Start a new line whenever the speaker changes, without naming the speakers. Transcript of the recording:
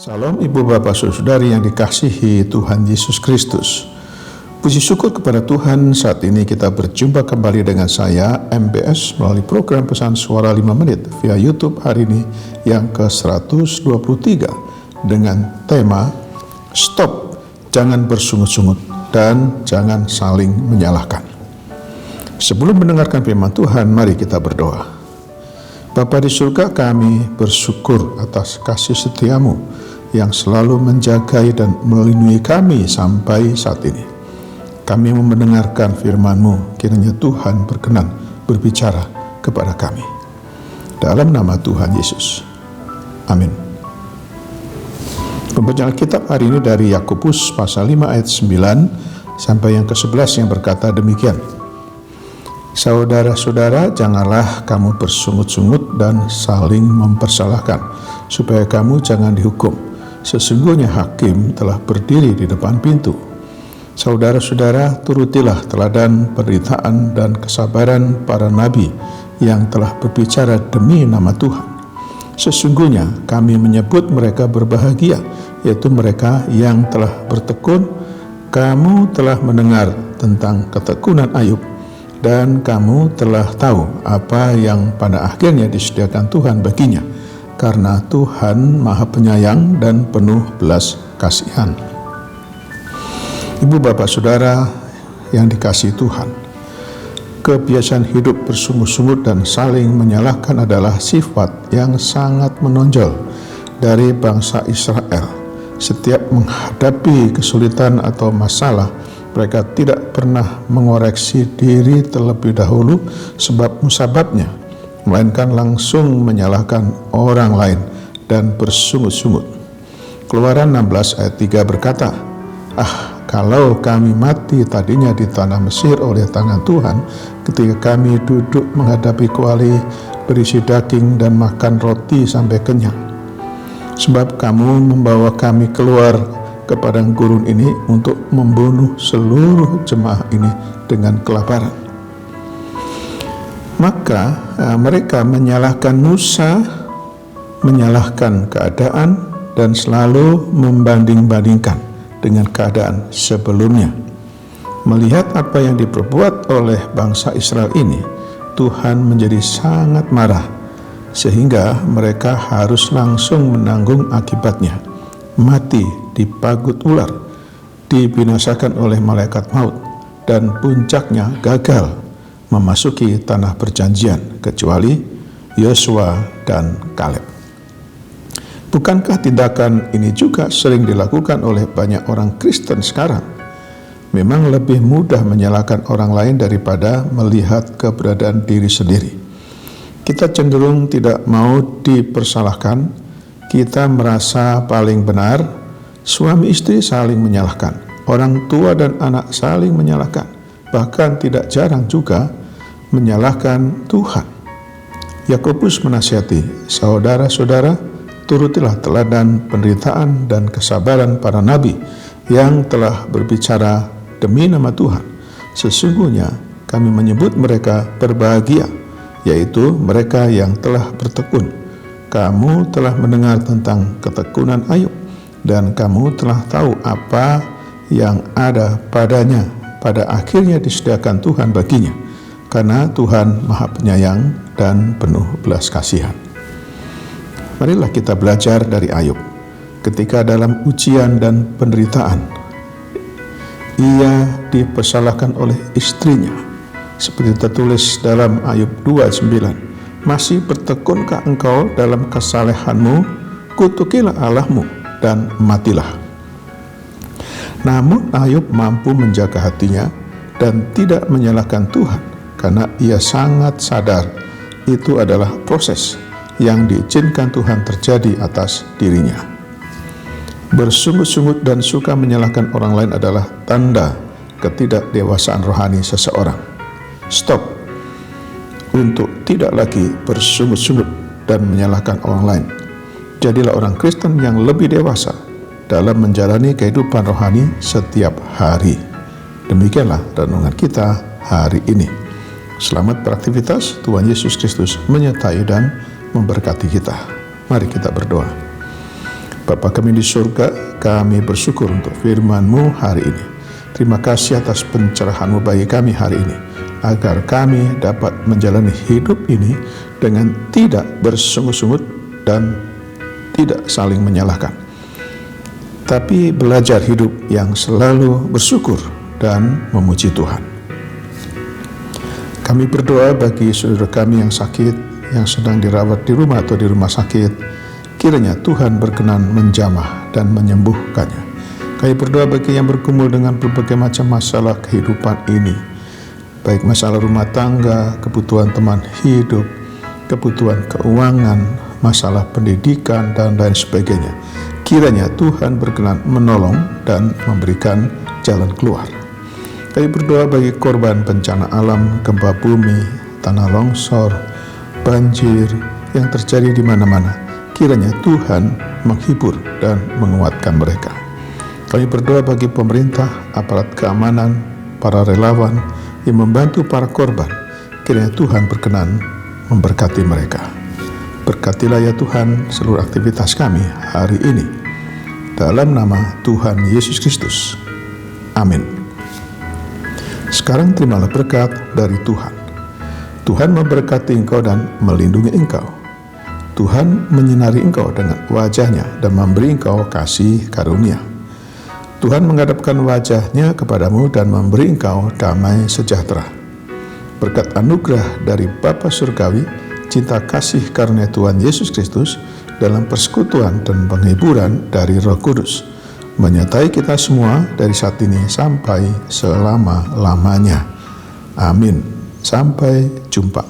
Salam Ibu Bapak Saudari yang dikasihi Tuhan Yesus Kristus. Puji syukur kepada Tuhan, saat ini kita berjumpa kembali dengan saya MBS melalui program Pesan Suara 5 Menit via YouTube hari ini yang ke-123 dengan tema Stop, Jangan Bersungut-sungut dan Jangan Saling Menyalahkan. Sebelum mendengarkan firman Tuhan, mari kita berdoa. Bapa di surga, kami bersyukur atas kasih setiamu yang selalu menjagai dan melindungi kami sampai saat ini. Kami mau mendengarkan firman-Mu, kiranya Tuhan berkenan berbicara kepada kami. Dalam nama Tuhan Yesus. Amin. Pembacaan Alkitab hari ini dari Yakobus pasal 5 ayat 9 sampai yang ke-11 yang berkata demikian. Saudara-saudara, janganlah kamu bersungut-sungut dan saling mempersalahkan, supaya kamu jangan dihukum. Sesungguhnya hakim telah berdiri di depan pintu. Saudara-saudara, turutilah teladan penderitaan dan kesabaran para nabi yang telah berbicara demi nama Tuhan. Sesungguhnya kami menyebut mereka berbahagia, yaitu mereka yang telah bertekun. Kamu telah mendengar tentang ketekunan Ayub, dan kamu telah tahu apa yang pada akhirnya disediakan Tuhan baginya, karena Tuhan Maha Penyayang dan penuh belas kasihan. Ibu bapak saudara yang dikasihi Tuhan, kebiasaan hidup bersungut-sungut dan saling menyalahkan adalah sifat yang sangat menonjol dari bangsa Israel. Setiap menghadapi kesulitan atau masalah, mereka tidak pernah mengoreksi diri terlebih dahulu sebab musababnya, melainkan langsung menyalahkan orang lain dan bersungut-sungut. Keluaran 16 ayat 3 berkata, kalau kami mati tadinya di tanah Mesir oleh tangan Tuhan, ketika kami duduk menghadapi kuali berisi daging dan makan roti sampai kenyang. Sebab kamu membawa kami keluar ke padang gurun ini untuk membunuh seluruh jemaah ini dengan kelaparan. Maka mereka menyalahkan Musa, menyalahkan keadaan, dan selalu membanding-bandingkan dengan keadaan sebelumnya. Melihat apa yang diperbuat oleh bangsa Israel ini, Tuhan menjadi sangat marah, sehingga mereka harus langsung menanggung akibatnya, mati dipagut ular, dibinasakan oleh malaikat maut, dan puncaknya gagal memasuki tanah perjanjian kecuali Yosua dan Kaleb. Bukankah tindakan ini juga sering dilakukan oleh banyak orang Kristen sekarang? Memang lebih mudah menyalahkan orang lain daripada melihat keberadaan diri sendiri. Kita cenderung tidak mau dipersalahkan, kita merasa paling benar. Suami istri saling menyalahkan, orang tua dan anak saling menyalahkan, bahkan tidak jarang juga menyalahkan Tuhan. Yakobus menasihati, saudara-saudara, turutilah teladan penderitaan dan kesabaran para nabi yang telah berbicara demi nama Tuhan. Sesungguhnya kami menyebut mereka berbahagia, yaitu mereka yang telah bertekun. Kamu telah mendengar tentang ketekunan Ayub, dan kamu telah tahu apa yang ada padanya pada akhirnya disediakan Tuhan baginya, karena Tuhan Maha Penyayang dan penuh belas kasihan. Marilah kita belajar dari Ayub. Ketika dalam ujian dan penderitaan, ia dipersalahkan oleh istrinya, seperti tertulis dalam Ayub 2:9. Masih bertekunkah engkau dalam kesalehanmu? Kutukilah Allahmu dan matilah. Namun Ayub mampu menjaga hatinya dan tidak menyalahkan Tuhan, karena ia sangat sadar itu adalah proses yang diizinkan Tuhan terjadi atas dirinya. Bersungut-sungut dan suka menyalahkan orang lain adalah tanda ketidakdewasaan rohani seseorang. Stop untuk tidak lagi bersungut-sungut dan menyalahkan orang lain. Jadilah orang Kristen yang lebih dewasa dalam menjalani kehidupan rohani setiap hari. Demikianlah renungan kita hari ini. Selamat beraktivitas, Tuhan Yesus Kristus menyertai dan memberkati kita. Mari kita berdoa. Bapa kami di surga, kami bersyukur untuk firman-Mu hari ini. Terima kasih atas pencerahan-Mu bagi kami hari ini, agar kami dapat menjalani hidup ini dengan tidak bersungut-sungut dan tidak saling menyalahkan, tapi belajar hidup yang selalu bersyukur dan memuji Tuhan. Kami berdoa bagi saudara kami yang sakit, yang sedang dirawat di rumah atau di rumah sakit. Kiranya Tuhan berkenan menjamah dan menyembuhkannya. Kami berdoa bagi yang bergumul dengan berbagai macam masalah kehidupan ini, baik masalah rumah tangga, kebutuhan teman hidup, kebutuhan keuangan, masalah pendidikan, dan lain sebagainya. Kiranya Tuhan berkenan menolong dan memberikan jalan keluar. Kami berdoa bagi korban bencana alam, gempa bumi, tanah longsor, banjir yang terjadi di mana-mana. Kiranya Tuhan menghibur dan menguatkan mereka. Kami berdoa bagi pemerintah, aparat keamanan, para relawan yang membantu para korban. Kiranya Tuhan berkenan memberkati mereka. Berkatilah ya Tuhan seluruh aktivitas kami hari ini. Dalam nama Tuhan Yesus Kristus. Amin. Sekarang terimalah berkat dari Tuhan. Tuhan memberkati engkau dan melindungi engkau. Tuhan menyinari engkau dengan wajah-Nya dan memberi engkau kasih karunia. Tuhan menghadapkan wajah-Nya kepadamu dan memberi engkau damai sejahtera. Berkat anugerah dari Bapa Surgawi, cinta kasih karunia Tuhan Yesus Kristus, dalam persekutuan dan penghiburan dari Roh Kudus, menyertai kita semua dari saat ini sampai selama-lamanya. Amin. Sampai jumpa.